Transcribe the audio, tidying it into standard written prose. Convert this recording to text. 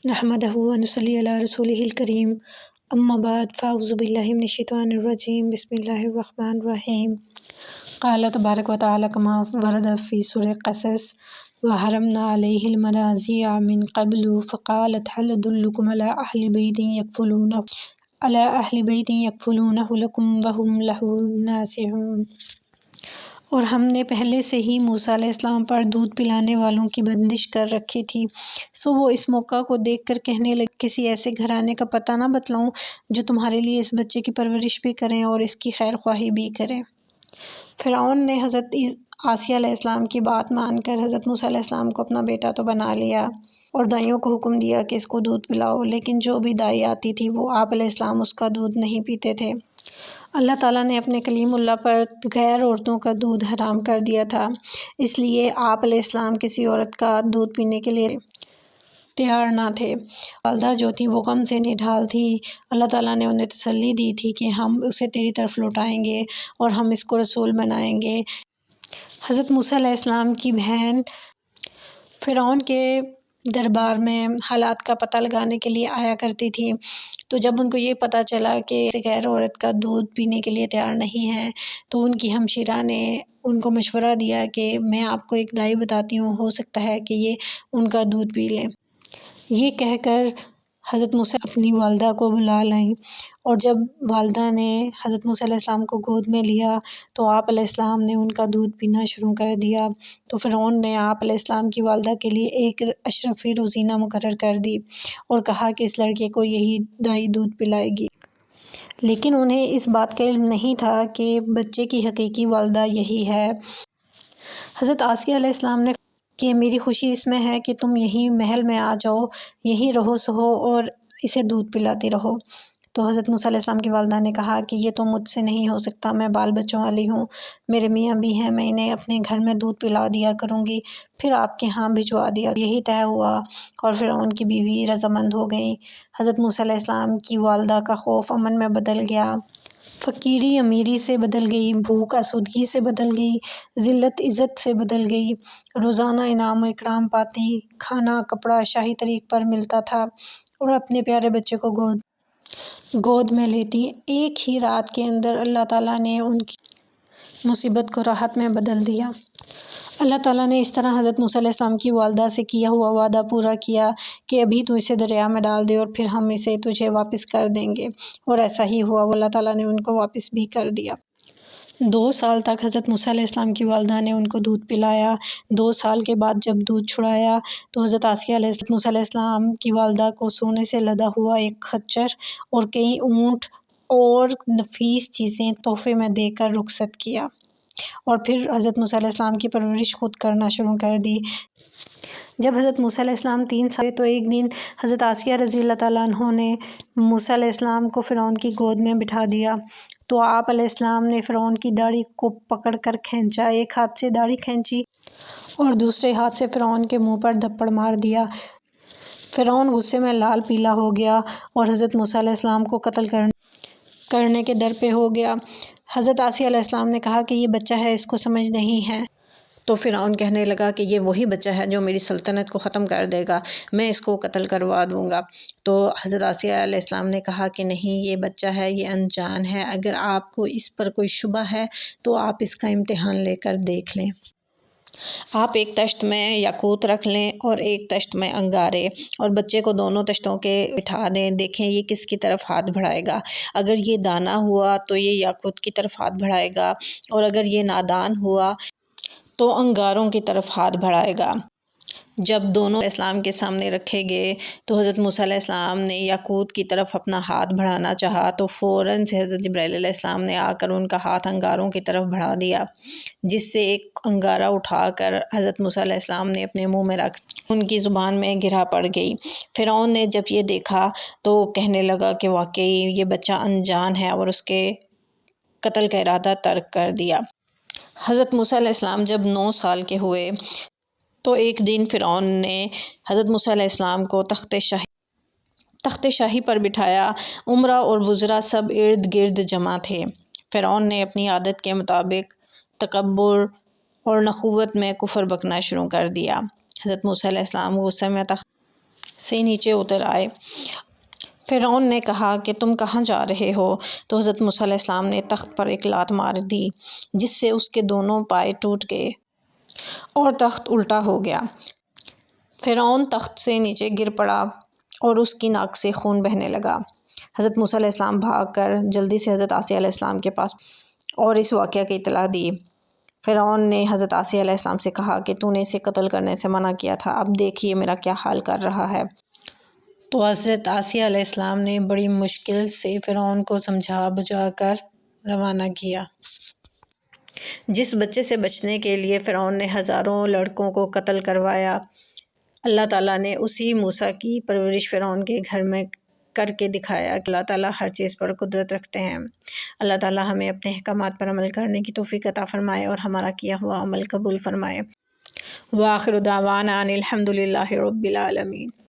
نحمده ونصلي على رسوله الكريم اما بعد فاعوذ باللہ من الشیطان الرجیم بسم اللہ الرحمن الرحیم قال تبارک و تعالی کما ورد فی سورۃ قصص وحرمنا علیہ المراضع من قبل فقالت هل ادلکم علی اہل بیت یکفلونہ لکم وہم لہ ناصحون۔ اور ہم نے پہلے سے ہی موسیٰ علیہ السلام پر دودھ پلانے والوں کی بندش کر رکھی تھی، سو وہ اس موقع کو دیکھ کر کہنے لگے کسی ایسے گھرانے کا پتہ نہ بتلاؤں جو تمہارے لیے اس بچے کی پرورش بھی کریں اور اس کی خیر خواہی بھی کریں۔ فرعون نے حضرت آسیہ علیہ السلام کی بات مان کر حضرت موسیٰ علیہ السلام کو اپنا بیٹا تو بنا لیا اور دائیوں کو حکم دیا کہ اس کو دودھ پلاؤ، لیکن جو بھی دائی آتی تھی وہ آپ علیہ السلام اس کا دودھ نہیں پیتے تھے۔ اللہ تعالیٰ نے اپنے کلیم اللہ پر غیر عورتوں کا دودھ حرام کر دیا تھا، اس لیے آپ علیہ السلام کسی عورت کا دودھ پینے کے لیے تیار نہ تھے۔ والدہ جو تھی وہ غم سے نڈھال تھی۔ اللہ تعالیٰ نے انہیں تسلی دی تھی کہ ہم اسے تیری طرف لوٹائیں گے اور ہم اس کو رسول بنائیں گے۔ حضرت موسیٰ علیہ السلام کی بہن فرعون کے دربار میں حالات کا پتہ لگانے کے لیے آیا کرتی تھی، تو جب ان کو یہ پتہ چلا کہ غیر عورت کا دودھ پینے کے لیے تیار نہیں ہے تو ان کی ہمشیرہ نے ان کو مشورہ دیا کہ میں آپ کو ایک دائی بتاتی ہوں، ہو سکتا ہے کہ یہ ان کا دودھ پی لیں۔ یہ کہہ کر حضرت موسیٰ اپنی والدہ کو بلا لائیں، اور جب والدہ نے حضرت موسیٰ علیہ السلام کو گود میں لیا تو آپ علیہ السلام نے ان کا دودھ پینا شروع کر دیا۔ تو فرعون نے آپ علیہ السلام کی والدہ کے لیے ایک اشرفی روزینہ مقرر کر دی اور کہا کہ اس لڑکے کو یہی دائی دودھ پلائے گی، لیکن انہیں اس بات کا علم نہیں تھا کہ بچے کی حقیقی والدہ یہی ہے۔ حضرت آسیہ علیہ السلام نے کہ میری خوشی اس میں ہے کہ تم یہی محل میں آ جاؤ، یہی رہو سہو اور اسے دودھ پلاتی رہو۔ تو حضرت موسیٰ علیہ السلام کی والدہ نے کہا کہ یہ تو مجھ سے نہیں ہو سکتا، میں بال بچوں والی ہوں، میرے میاں بھی ہیں، میں انہیں اپنے گھر میں دودھ پلا دیا کروں گی، پھر آپ کے ہاں بھجوا دیا۔ یہی طے ہوا اور فرعون کی بیوی رضامند ہو گئی۔ حضرت موسیٰ علیہ السلام کی والدہ کا خوف امن میں بدل گیا، فقیری امیری سے بدل گئی، بھوک آسودگی سے بدل گئی، ذلت عزت سے بدل گئی۔ روزانہ انعام و اکرام پاتی، کھانا کپڑا شاہی طریق پر ملتا تھا اور اپنے پیارے بچے کو گود میں لیتی۔ ایک ہی رات کے اندر اللہ تعالیٰ نے ان کی مصیبت کو راحت میں بدل دیا۔ اللہ تعالیٰ نے اس طرح حضرت موسیٰ علیہ السلام کی والدہ سے کیا ہوا وعدہ پورا کیا کہ ابھی تو اسے دریا میں ڈال دے اور پھر ہم اسے تجھے واپس کر دیں گے، اور ایسا ہی ہوا، اللہ تعالیٰ نے ان کو واپس بھی کر دیا۔ 2 سال تک حضرت موسیٰ علیہ السلام کی والدہ نے ان کو دودھ پلایا۔ 2 سال کے بعد جب دودھ چھڑایا تو حضرت آسیہ علیہ موسیٰ علیہ السلام کی والدہ کو سونے سے لدا ہوا ایک خچر اور کئی اونٹ اور نفیس چیزیں تحفے میں دے کر رخصت کیا، اور پھر حضرت موسیٰ علیہ السلام کی پرورش خود کرنا شروع کر دی۔ جب حضرت موسیٰ علیہ السلام 3 سال تو ایک دن حضرت آسیہ رضی اللہ تعالیٰ عنہ نے موسیٰ علیہ السلام کو فرعون کی گود میں بٹھا دیا، تو آپ علیہ السلام نے فرعون کی داڑھی کو پکڑ کر کھینچا، ایک ہاتھ سے داڑھی کھینچی اور دوسرے ہاتھ سے فرعون کے منہ پر دھپڑ مار دیا۔ فرعون غصے میں لال پیلا ہو گیا اور حضرت موسیٰ علیہ السلام کو قتل کرنے کے در پہ ہو گیا۔ حضرت آسیہ علیہ السلام نے کہا کہ یہ بچہ ہے، اس کو سمجھ نہیں ہے۔ تو فرعون کہنے لگا کہ یہ وہی بچہ ہے جو میری سلطنت کو ختم کر دے گا، میں اس کو قتل کروا دوں گا۔ تو حضرت آسیہ علیہ السلام نے کہا کہ نہیں، یہ بچہ ہے، یہ انجان ہے، اگر آپ کو اس پر کوئی شبہ ہے تو آپ اس کا امتحان لے کر دیکھ لیں۔ آپ ایک تشت میں یاقوت رکھ لیں اور ایک تشت میں انگارے، اور بچے کو دونوں تشتوں کے بٹھا دیں، دیکھیں یہ کس کی طرف ہاتھ بڑھائے گا۔ اگر یہ دانا ہوا تو یہ یاقوت کی طرف ہاتھ بڑھائے گا، اور اگر یہ نادان ہوا تو انگاروں کی طرف ہاتھ بڑھائے گا۔ جب دونوں اسلام کے سامنے رکھے گئے تو حضرت موسیٰ علیہ السلام نے یاقوت کی طرف اپنا ہاتھ بڑھانا چاہا تو فوراً سے حضرت جبرائیل علیہ السلام نے آ کر ان کا ہاتھ انگاروں کی طرف بڑھا دیا، جس سے ایک انگارہ اٹھا کر حضرت موسیٰ علیہ السلام نے اپنے منہ میں رکھ ان کی زبان میں گرا پڑ گئی۔ فرعون نے جب یہ دیکھا تو کہنے لگا کہ واقعی یہ بچہ انجان ہے، اور اس کے قتل کا ارادہ ترک کر دیا۔ حضرت موسیٰ علیہ السلام جب 9 سال کے ہوئے تو ایک دن فرعون نے حضرت موسیٰ علیہ السلام کو تخت شاہی پر بٹھایا۔ امراء اور وزراء سب ارد گرد جمع تھے۔ فرعون نے اپنی عادت کے مطابق تکبر اور نخوت میں کفر بکنا شروع کر دیا۔ حضرت موسیٰ علیہ السلام غصے میں تخت سے نیچے اتر آئے۔ فرعون نے کہا کہ تم کہاں جا رہے ہو؟ تو حضرت موسیٰ علیہ السلام نے تخت پر ایک لات مار دی جس سے اس کے دونوں پائے ٹوٹ گئے اور تخت الٹا ہو گیا۔ فرعون تخت سے نیچے گر پڑا اور اس کی ناک سے خون بہنے لگا۔ حضرت موسیٰ علیہ السلام بھاگ کر جلدی سے حضرت آسیہ علیہ السلام کے پاس اور اس واقعہ کی اطلاع دی۔ فرعون نے حضرت آسیہ علیہ السلام سے کہا کہ تو نے اسے قتل کرنے سے منع کیا تھا، اب دیکھیے میرا کیا حال کر رہا ہے۔ تو حضرت آسیہ علیہ السلام نے بڑی مشکل سے فرعون کو سمجھا بجھا کر روانہ کیا۔ جس بچے سے بچنے کے لیے فرعون نے ہزاروں لڑکوں کو قتل کروایا، اللہ تعالیٰ نے اسی موسیٰ کی پرورش فرعون کے گھر میں کر کے دکھایا کہ اللہ تعالیٰ ہر چیز پر قدرت رکھتے ہیں۔ اللہ تعالیٰ ہمیں اپنے احکامات پر عمل کرنے کی توفیق عطا فرمائے اور ہمارا کیا ہوا عمل قبول فرمائے۔ وآخر دعوانا ان الحمد للہ رب العالمین۔